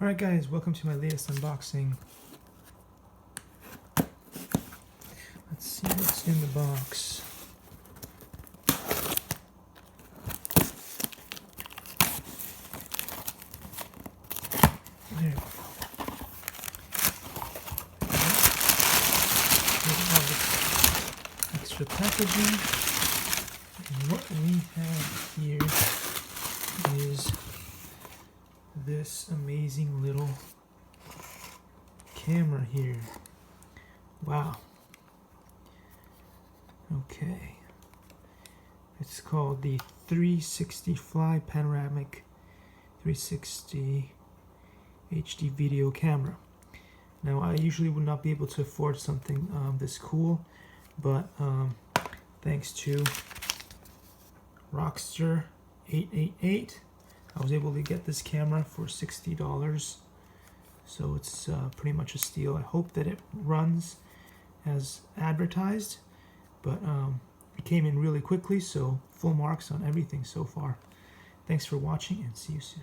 Alright guys, welcome to my latest unboxing. Let's see what's in the box. There. Extra packaging. And what we have here is this amazing little camera here. Wow. Okay. It's called the 360 Fly Panoramic 360 HD video camera. Now, I usually would not be able to afford something this cool, but thanks to rockster888, I was able to get this camera for $60, so it's pretty much a steal. I hope that it runs as advertised, but it came in really quickly, so full marks on everything so far. Thanks for watching and see you soon.